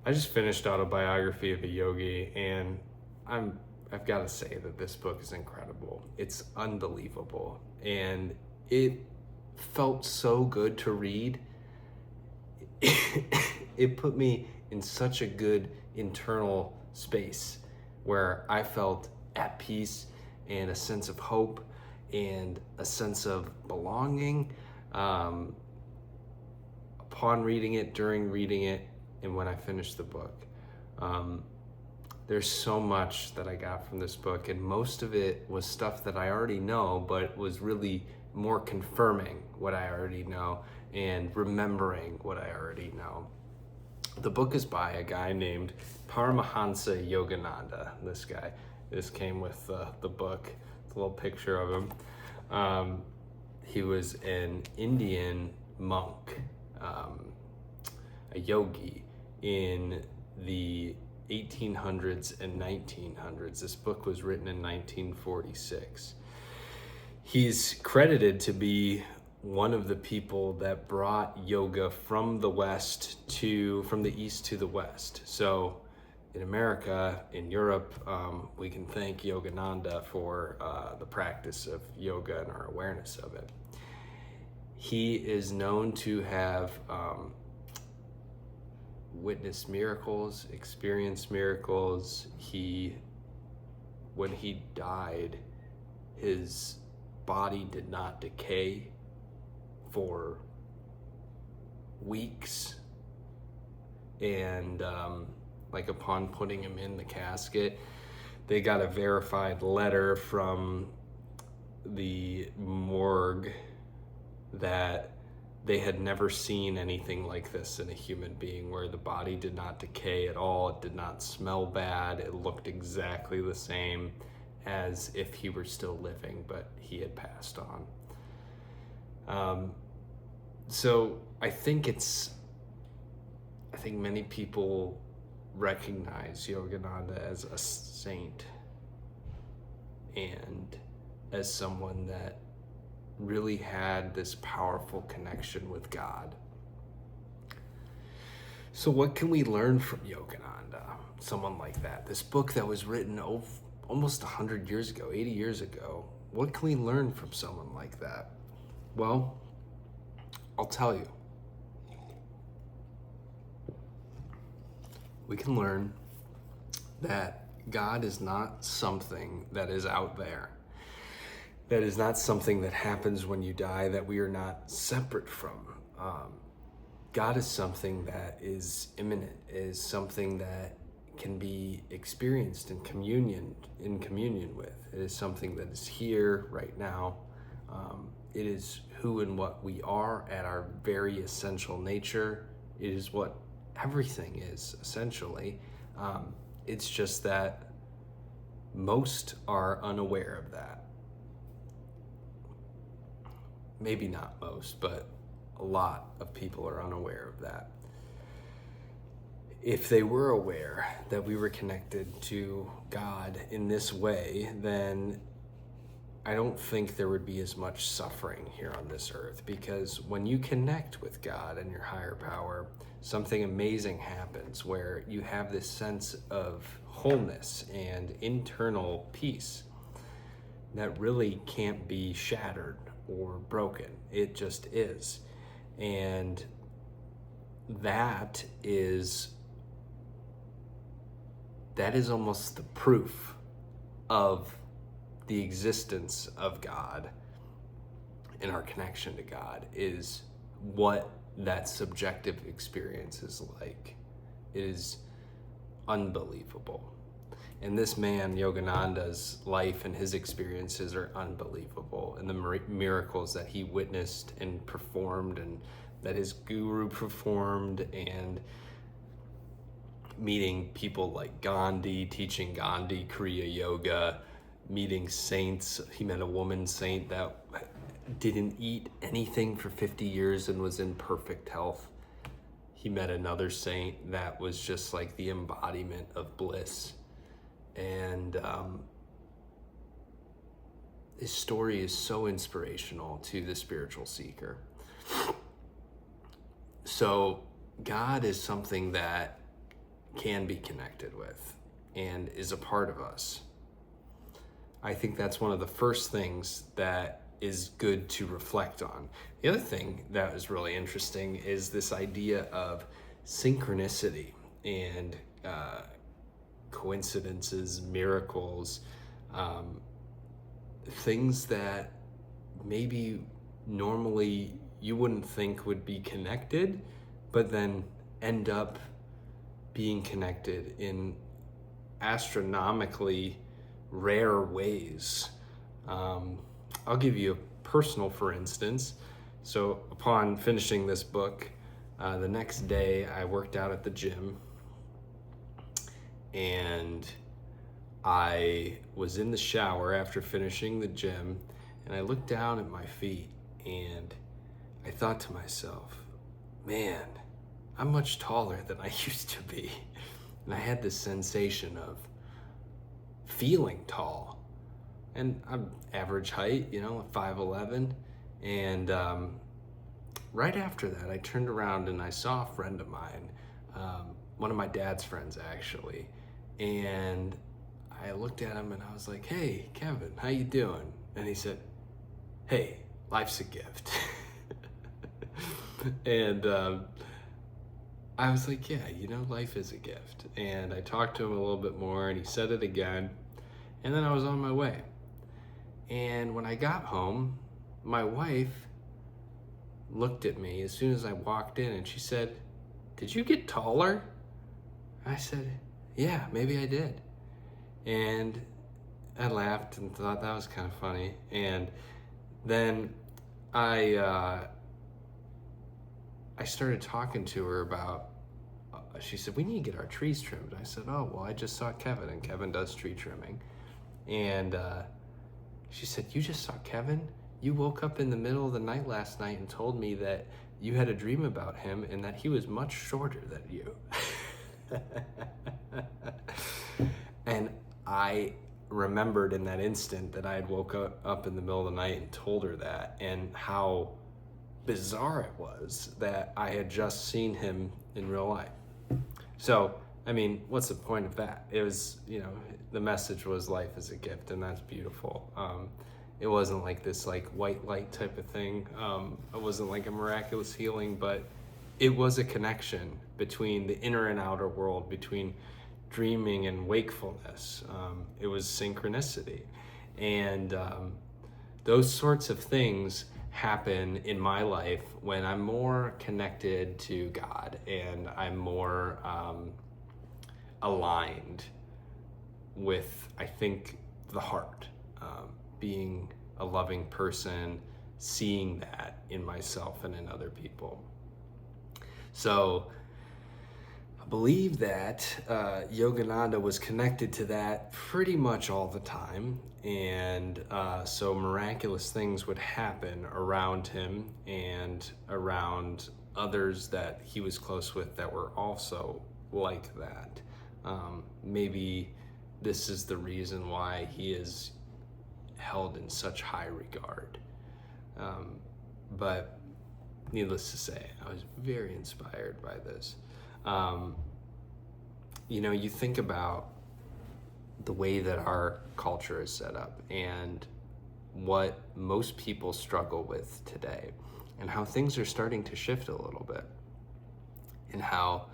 I just finished Autobiography of a Yogi, and I've got to say that this book is incredible. It's unbelievable, and it felt so good to read. It put me in such a good internal space where I felt at peace and a sense of hope and a sense of belonging upon reading it, during reading it, and when I finished the book. There's so much that I got from this book, and most of it was stuff that I already know, but was really more confirming what I already know and remembering what I already know. The book is by a guy named Paramahansa Yogananda. This came with the book. It's a little picture of him. He was an Indian monk, a yogi in the 1800s and 1900s. This book was written in 1946. He's credited to be one of the people that brought yoga from the east to the west. So in America, in Europe, we can thank Yogananda for the practice of yoga and our awareness of it. He is known to have witnessed miracles, experienced miracles. When he died, his body did not decay for weeks, and upon putting him in the casket, they got a verified letter from the morgue that they had never seen anything like this in a human being, where the body did not decay at all, it did not smell bad, it looked exactly the same as if he were still living, but he had passed on. So I think many people recognize Yogananda as a saint and as someone that really had this powerful connection with God. So what can we learn from Yogananda, someone like that? This book that was written almost 100 years ago, 80 years ago. What can we learn from someone like that? Well, I'll tell you. We can learn that God is not something that is out there. That is not something that happens when you die that we are not separate from. God is something that is immanent, is something that can be experienced in communion with. It is something that is here right now. It is who and what we are at our very essential nature. It is what everything is, essentially. It's just that most are unaware of that. Maybe not most, but a lot of people are unaware of that. If they were aware that we were connected to God in this way, then I don't think there would be as much suffering here on this earth, because when you connect with God and your higher power, something amazing happens where you have this sense of wholeness and internal peace that really can't be shattered or broken. It just is. And that is almost the proof of the existence of God and our connection to God, is what that subjective experience is like. It is unbelievable. And this man, Yogananda's life and his experiences are unbelievable. And the miracles that he witnessed and performed, and that his guru performed, and meeting people like Gandhi, teaching Gandhi Kriya Yoga, meeting saints. He met a woman saint that didn't eat anything for 50 years and was in perfect health. He met another saint that was just like the embodiment of bliss. And his story is so inspirational to the spiritual seeker. So God is something that can be connected with and is a part of us. I think that's one of the first things that is good to reflect on. The other thing that was really interesting is this idea of synchronicity and coincidences, miracles, things that maybe normally you wouldn't think would be connected, but then end up being connected in astronomically rare ways. I'll give you a personal, for instance. So upon finishing this book, the next day I worked out at the gym, and I was in the shower after finishing the gym, and I looked down at my feet and I thought to myself, man, I'm much taller than I used to be. And I had this sensation of feeling tall. And I'm average height, 5'11". And right after that, I turned around and I saw a friend of mine, one of my dad's friends actually. And I looked at him and I was like, hey, Kevin, how you doing? And he said, hey, life's a gift. And I was like, yeah, life is a gift. And I talked to him a little bit more and he said it again. And then I was on my way. And when I got home, my wife looked at me as soon as I walked in and she said, did you get taller? I said, yeah, maybe I did. And I laughed and thought that was kind of funny. And then I started talking to her about, she said, we need to get our trees trimmed. I said, oh, well, I just saw Kevin, and Kevin does tree trimming. And she said, you just saw Kevin? You woke up in the middle of the night last night and told me that you had a dream about him and that he was much shorter than you. And I remembered in that instant that I had woke up in the middle of the night and told her that, and how bizarre it was that I had just seen him in real life. So, I mean, what's the point of that? It was, the message was life is a gift, and that's beautiful. It wasn't like this white light type of thing. It wasn't like a miraculous healing, but it was a connection between the inner and outer world, between dreaming and wakefulness. It was synchronicity. And those sorts of things happen in my life when I'm more connected to God and I'm more aligned with, I think, the heart, being a loving person, seeing that in myself and in other people. So I believe that Yogananda was connected to that pretty much all the time, and so miraculous things would happen around him and around others that he was close with that were also like that. Maybe this is the reason why he is held in such high regard. But needless to say, I was very inspired by this. You think about the way that our culture is set up and what most people struggle with today, and how things are starting to shift a little bit, and how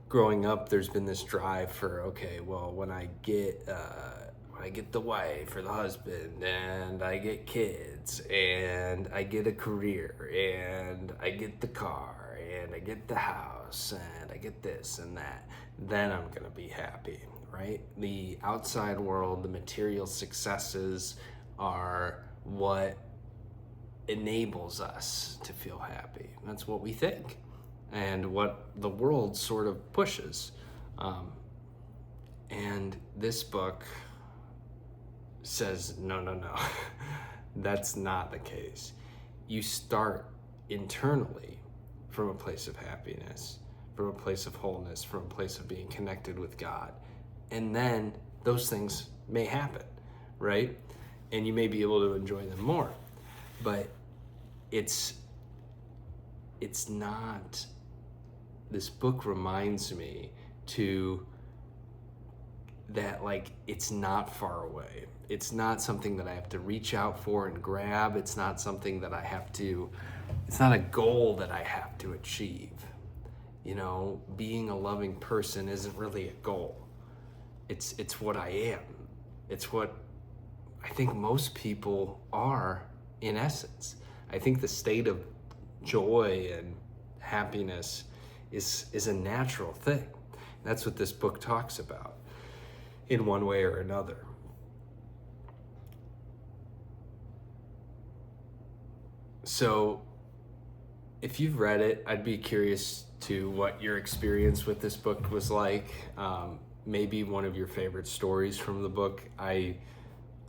growing up there's been this drive for, okay, well, when I get the wife or the husband, and I get kids, and I get a career, and I get the car, and I get the house, and I get this and that, then I'm gonna be happy, right? The outside world, the material successes are what enables us to feel happy. That's what we think, and what the world sort of pushes. And this book says, no, that's not the case. You start internally from a place of happiness, from a place of wholeness, from a place of being connected with God. And then those things may happen, right? And you may be able to enjoy them more. But it's not this book reminds me that like it's not far away. It's not something that I have to reach out for and grab. It's not something that it's not a goal that I have to achieve. Being a loving person isn't really a goal. It's what I am. It's what I think most people are in essence. I think the state of joy and happiness is a natural thing. That's what this book talks about in one way or another. So if you've read it, I'd be curious to what your experience with this book was like. Maybe one of your favorite stories from the book. I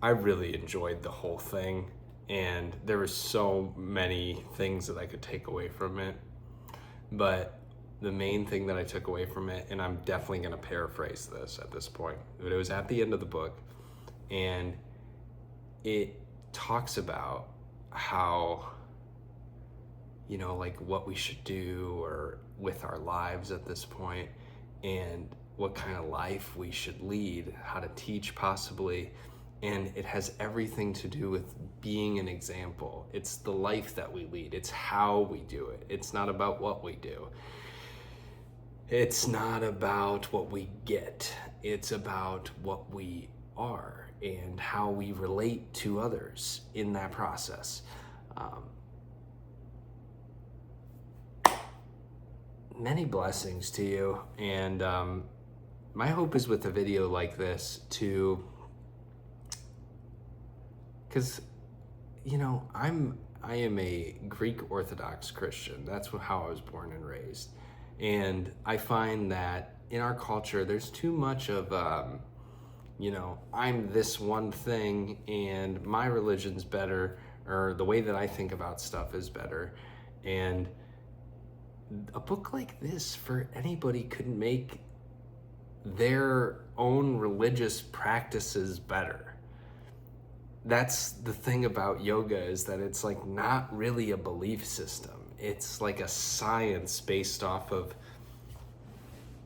really enjoyed the whole thing, and there were so many things that I could take away from it. But the main thing that I took away from it, and I'm definitely going to paraphrase this at this point, but it was at the end of the book, and it talks about how, like what we should do or with our lives at this point, and what kind of life we should lead, how to teach possibly. And it has everything to do with being an example. It's the life that we lead. It's how we do it. It's not about what we do. It's not about what we get. It's about what we are and how we relate to others in that process. Many blessings to you. And my hope is with a video like this because I am a Greek Orthodox Christian. That's how I was born and raised. And I find that in our culture, there's too much of, I'm this one thing and my religion's better, or the way that I think about stuff is better. And a book like this for anybody could make their own religious practices better. That's the thing about yoga, is that it's like not really a belief system. It's like a science based off of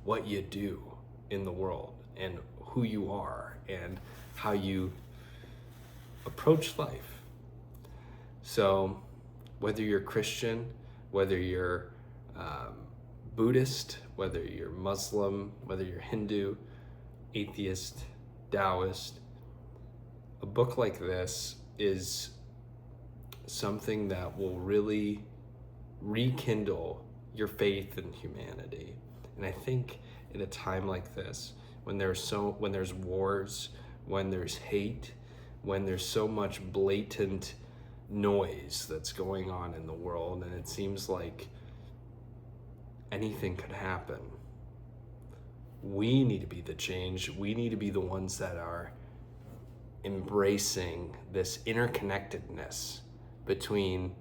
what you do in the world and who you are and how you approach life. So whether you're Christian, whether you're Buddhist, whether you're Muslim, whether you're Hindu, atheist, Taoist, a book like this is something that will really rekindle your faith in humanity. And I think in a time like this, when there's wars, when there's hate, when there's so much blatant noise that's going on in the world, and it seems like anything could happen, we need to be the change. We need to be the ones that are embracing this interconnectedness between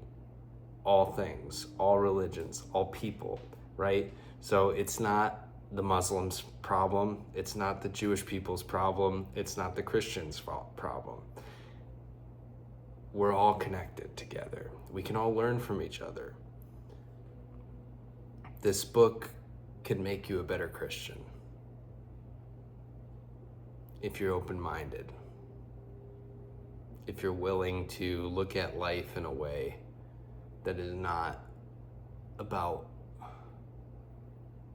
all things, all religions, all people, right? So it's not the Muslims' problem. It's not the Jewish people's problem. It's not the Christians' problem. We're all connected together. We can all learn from each other. This book can make you a better Christian if you're open-minded, if you're willing to look at life in a way that is not about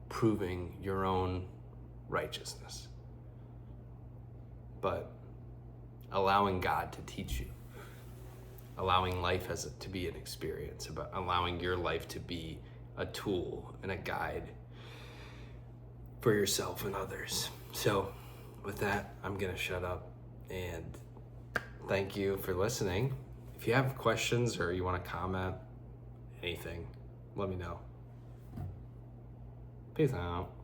proving your own righteousness, but allowing God to teach you, allowing life to be an experience, about allowing your life to be a tool and a guide for yourself and others. So with that, I'm gonna shut up and thank you for listening. If you have questions or you want to comment, anything, let me know. Peace out.